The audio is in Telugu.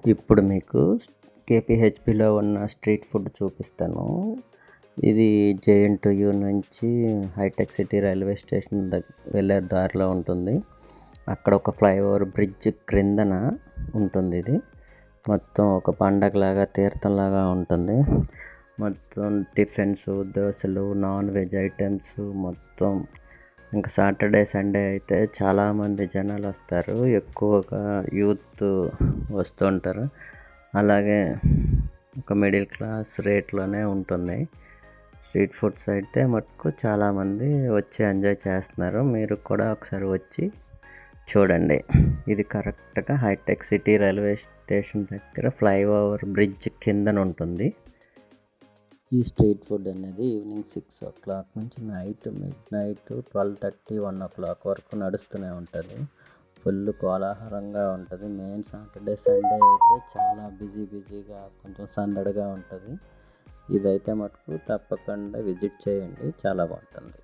ఇప్పుడు మీకు కేపీహెచ్బిలో ఉన్న స్ట్రీట్ ఫుడ్ చూపిస్తాను. ఇది జేఎన్టీయూ నుంచి హైటెక్ సిటీ రైల్వే స్టేషన్ వెళ్ళే దారిలో ఉంటుంది. అక్కడ ఒక ఫ్లైఓవర్ బ్రిడ్జ్ క్రిందన ఉంటుంది. ఇది మొత్తం ఒక పండగలాగా తీర్థంలాగా ఉంటుంది. మొత్తం టిఫిన్స్, దోశలు, నాన్ వెజ్ ఐటమ్స్ మొత్తం. ఇంకా సాటర్డే సండే అయితే చాలామంది జనాలు వస్తారు. ఎక్కువగా యూత్ వస్తూ ఉంటారు. అలాగే ఒక మిడిల్ క్లాస్ రేట్లోనే ఉంటుంది. స్ట్రీట్ ఫుడ్స్ అయితే మటుకు చాలామంది వచ్చి ఎంజాయ్ చేస్తున్నారు. మీరు కూడా ఒకసారి వచ్చి చూడండి. ఇది కరెక్ట్గా హైటెక్ సిటీ రైల్వే స్టేషన్ దగ్గర ఫ్లైఓవర్ బ్రిడ్జ్ కిందన ఉంటుంది. ఈ స్ట్రీట్ ఫుడ్ అనేది ఈవినింగ్ 6 o'clock నుంచి మిడ్ నైట్ 12:30, 1 o'clock వరకు నడుస్తూనే ఉంటుంది. ఫుల్ కోలాహలంగా ఉంటుంది. మెయిన్ సాటర్డే సండే అయితే చాలా బిజీగా కొంచెం సందడిగా ఉంటుంది. ఇదైతే మటుకు తప్పకుండా విజిట్ చేయండి, చాలా బాగుంటుంది.